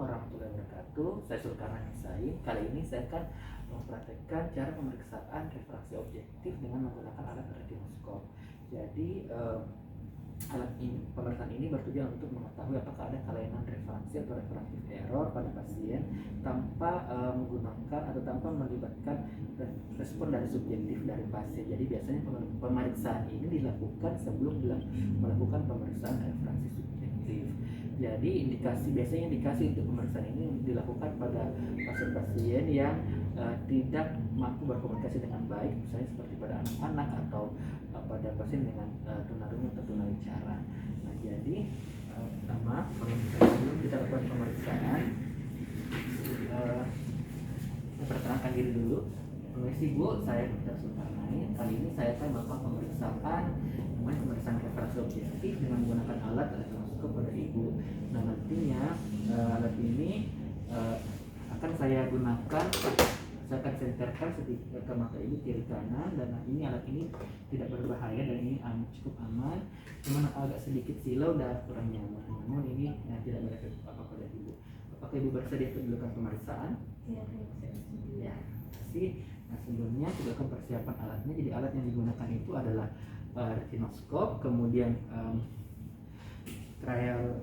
warahmatullahi wabarakatuh. Saya Sulkarnain Said. Kali ini saya akan mempraktekkan cara pemeriksaan refraksi objektif dengan menggunakan alat retinoskop. Jadi alat ini, pemeriksaan ini bertujuan untuk mengetahui apakah ada kelainan refraksi atau refraktif error pada pasien tanpa menggunakan atau tanpa melibatkan respon dari subjektif dari pasien. Jadi biasanya pemeriksaan ini dilakukan sebelum melakukan pemeriksaan refraksi subjektif. Jadi biasanya indikasi untuk pemeriksaan ini dilakukan pada pasien-pasien yang tidak mampu berkomunikasi dengan baik, misalnya seperti pada anak-anak atau pada pasien dengan tunarungu atau tunawicara. Nah, jadi pertama sebelum kita lakukan pemeriksaan, perkenalkan diri dulu. Permisi Bu, saya Dr. Sulkarnain. Kali ini saya akan melakukan pemeriksaan refraksi objektif dengan menggunakan alat retinoskop pada Ibu. Nah, nantinya alat ini akan saya gunakan. Saya akan senterkan sedikit ke mata Ibu kiri kanan, dan ini alat ini tidak berbahaya dan ini cukup aman, cuma agak sedikit silau dan kurang nyaman. Namun ini tidak berefek apa pada Ibu. Apakah Ibu bersedia untuk dilakukan pemeriksaan? Ya, kasih. Nah, sebelumnya kita akan persiapan alatnya. Jadi alat yang digunakan itu adalah retinoskop, kemudian trial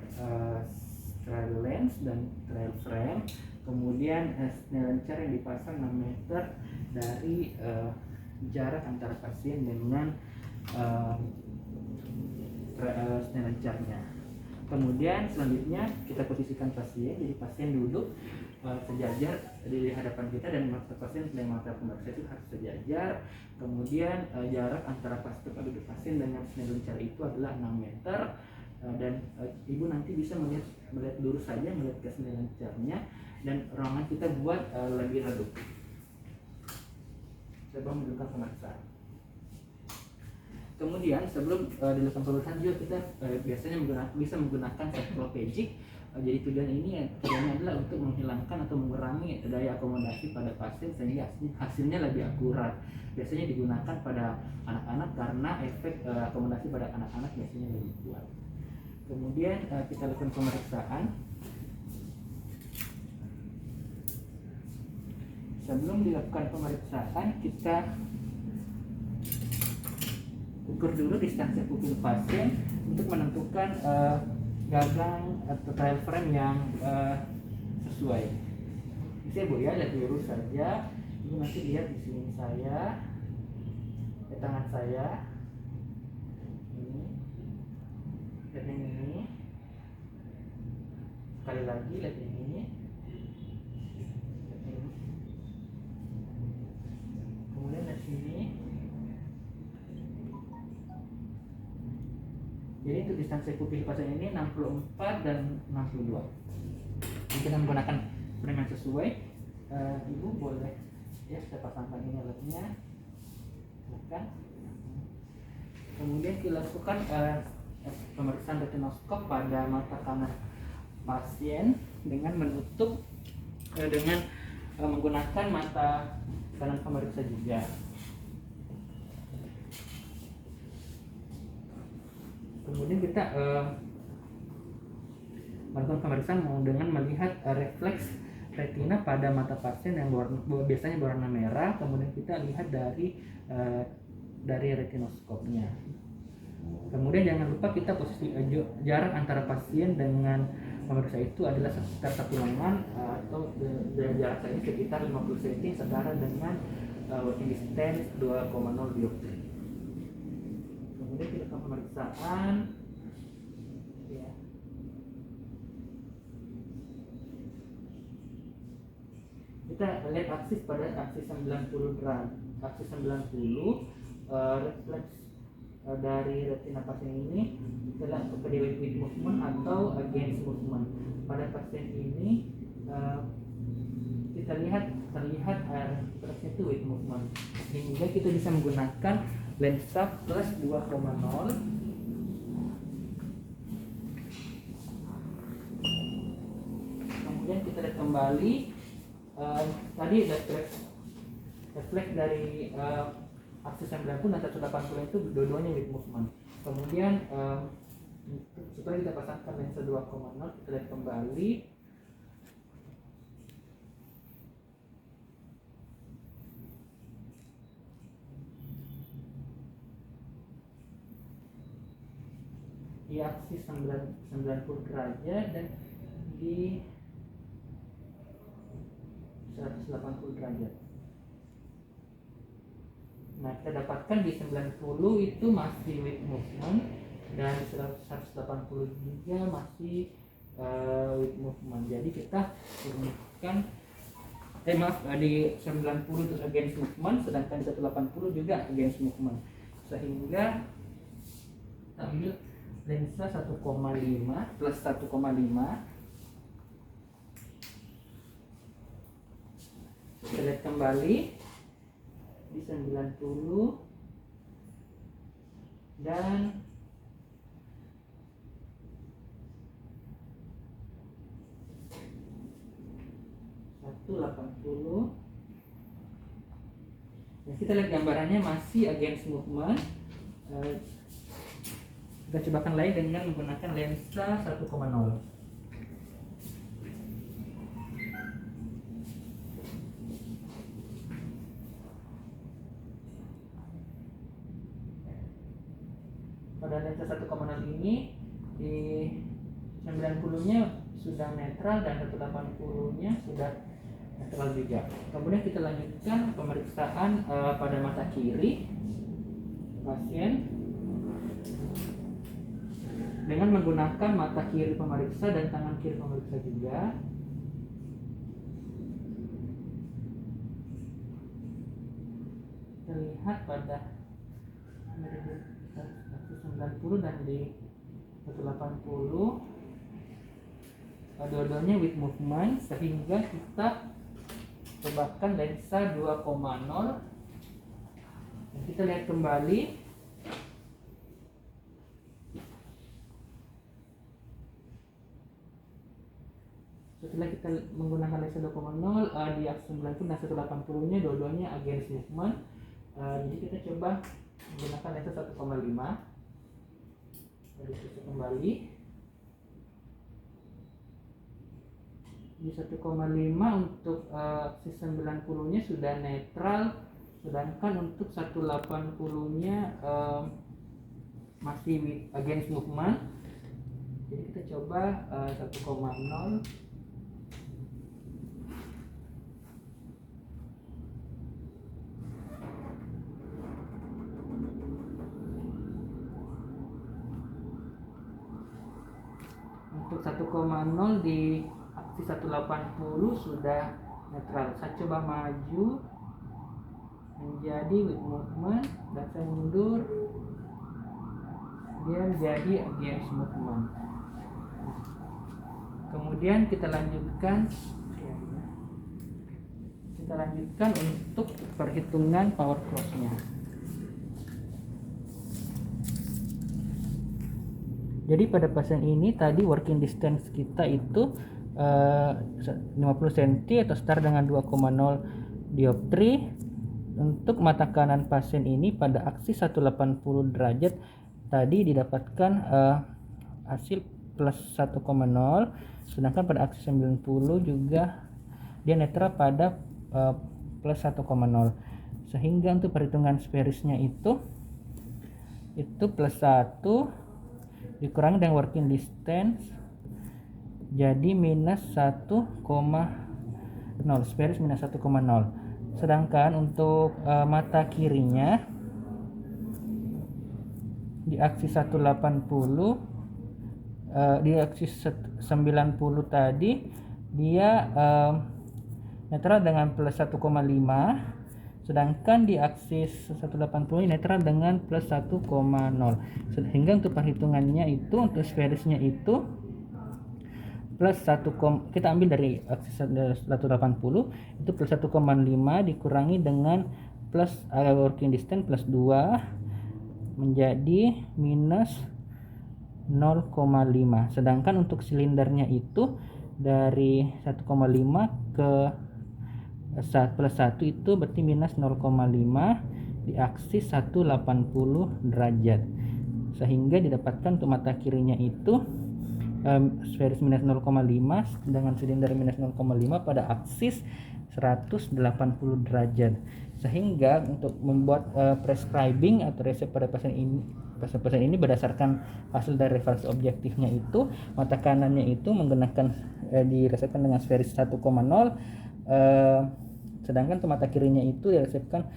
lens dan trial frame, kemudian Snellen yang dipasang 6 meter dari jarak antara pasien dengan Snellen-nya. Kemudian selanjutnya kita posisikan pasien, jadi pasien duduk sejajar di hadapan kita dan mata pasien dan mata pemeriksa itu harus sejajar. Kemudian jarak antara duduk pasien dengan Snellen itu adalah 6 meter. Dan Ibu nanti bisa melihat lurus saja, melihat ke Snellen-nya, dan ruangan kita buat lebih redup. Coba menunjukkan pemeriksaan. Kemudian sebelum dilakukan pemeriksaan juga kita biasanya bisa menggunakan cycloplegic. Jadi tujuannya adalah untuk menghilangkan atau mengurangi daya akomodasi pada pasien sehingga hasilnya lebih akurat. Biasanya digunakan pada anak-anak karena efek akomodasi pada anak-anak biasanya lebih kuat. Kemudian kita lakukan pemeriksaan. Sebelum dilakukan pemeriksaan, kita ukur dulu distansi pupil pasien untuk menentukan gagang atau trial frame yang sesuai. Bisa Bu ya, lihat lurus saja. Ibu nanti lihat di sini saya, di tangan saya. Lihat ini, sekali lagi lihat ini, kemudian lihat sini. Jadi untuk distansi pupil pasien ini 64 dan 62. Jadi kita menggunakan frame yang sesuai. Ibu boleh ya, saya pasangkan ini alatnya. Silakan. Kemudian kita lakukan pemeriksaan retinoskop pada mata kanan pasien dengan menutup dengan menggunakan mata kanan pemeriksa juga. Kemudian kita melakukan pemeriksaan dengan melihat refleks retina pada mata pasien yang biasanya berwarna merah. Kemudian kita lihat dari retinoskopnya. Kemudian jangan lupa kita posisi jarak antara pasien dengan pemeriksa itu adalah sekitar 1 lengan atau jarak ini sekitar 50 cm setara dengan working distance 2,0 dioptri. Kemudian kita lakukan pemeriksaan. Ya. Kita lihat aksis pada aksis 90 derajat. Aksis 90 refleks dari retina pasien ini adalah with movement atau against movement. Pada pasien ini kita terlihat refleksnya itu with movement, sehingga kita bisa menggunakan lensa plus 2,0. Kemudian kita lihat kembali tadi refleks dari aksis 90 dan 180 itu dua-duanya with movement. Kemudian setelah kita pasangkan lensa 2,0, kita lihat kembali di aksis 90 derajat dan di 180 derajat. Nah, kita dapatkan di 90 itu masih with movement dan 180 juga masih with movement. Jadi kita rumuskan di 90 itu against movement, sedangkan 180 juga against movement. Sehingga kita ambil lensa 1,5 plus 1,5. Kita lihat kembali di 90 dan 180. Nah, kita lihat gambarannya masih against movement. Kita cobakan lagi dengan menggunakan lensa 1,0. Pada lensa 1,0 ini di 90-nya sudah netral dan 180-nya sudah netral juga. Kemudian kita lanjutkan pemeriksaan pada mata kiri pasien dengan menggunakan mata kiri pemeriksa dan tangan kiri pemeriksa juga. Kita lihat pada 90 dan di 180 dua-duanya with movement, sehingga kita cobakan lensa 2,0 dan kita lihat kembali setelah kita menggunakan lensa 2,0 di aksis 90 dan 180 nya dua-duanya against movement. Jadi kita coba menggunakan lensa 1,5. Jadi kita kembali di 1,5 untuk aksis 90 nya sudah netral, sedangkan untuk 180 nya masih with against movement. Jadi kita coba 1,0. Untuk 1,0 di aksis 180 sudah netral. Saya coba maju menjadi with movement dan saya mundur, dia menjadi against movement. Kemudian kita lanjutkan untuk perhitungan power cross-nya. Jadi pada pasien ini tadi working distance kita itu 50 cm atau setara dengan 2,0 dioptri. Untuk mata kanan pasien ini pada aksis 180 derajat tadi didapatkan hasil plus 1,0, sedangkan pada aksis 90 juga dia netral pada plus 1,0. Sehingga untuk perhitungan spherisnya itu plus 1 dikurangi dengan working distance jadi minus 1,0, spheris minus 1,0. Sedangkan untuk mata kirinya di aksis 180 di aksis 90 tadi dia netral dengan plus 1,5, sedangkan di aksis 180 netral dengan plus 1,0. Sehingga untuk perhitungannya itu untuk spherisnya itu plus 1, kita ambil dari aksis 180 itu plus 1,5 dikurangi dengan plus working distance plus 2 menjadi minus 0,5. Sedangkan untuk silindernya itu dari 1,5 ke plus 1 itu berarti minus 0,5 di aksis 180 derajat. Sehingga didapatkan untuk mata kirinya itu sferis minus 0,5 dengan silinder minus 0,5 pada aksis 180 derajat. Sehingga untuk membuat prescribing atau resep pada pasien ini berdasarkan hasil dari refraksi objektifnya itu, mata kanannya itu menggunakan diresepkan dengan sferis 1,0, sedangkan untuk mata kirinya itu diresepkan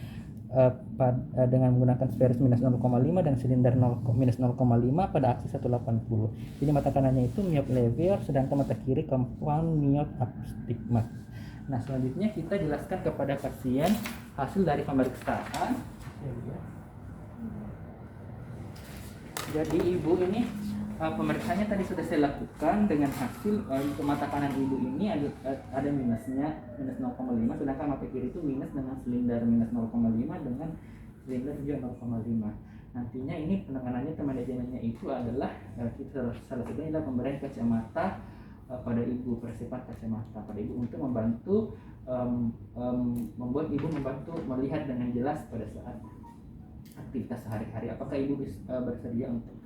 dengan menggunakan sferis minus 0,5 dan silinder minus 0,5 pada aksis 180. Jadi mata kanannya itu myope lever, sedangkan mata kiri compound myope astigmat. Nah, selanjutnya kita jelaskan kepada pasien hasil dari pemeriksaan. Jadi ibu ini pemeriksaannya tadi sudah saya lakukan dengan hasil untuk mata kanan ibu ini ada minusnya minus 0,5, sedangkan mata kiri itu minus dengan silinder minus 0,5 dengan silinder juga 0,5. Nantinya ini penanganannya atau manajemennya itu adalah kita salah satunya adalah pemberian kacamata pada ibu, persiapan kacamata pada ibu untuk membantu membuat ibu membantu melihat dengan jelas pada saat aktivitas sehari-hari. Apakah ibu bersedia untuk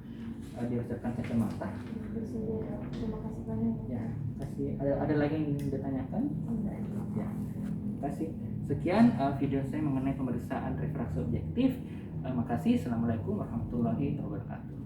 diresepkan kacamata? Bersedia. Terima kasih banyak. Ya, kasih. Ada lagi yang ingin ditanyakan? Ya, kasih. Sekian video saya mengenai pemeriksaan refraksi objektif. Terima kasih. Assalamualaikum warahmatullahi wabarakatuh.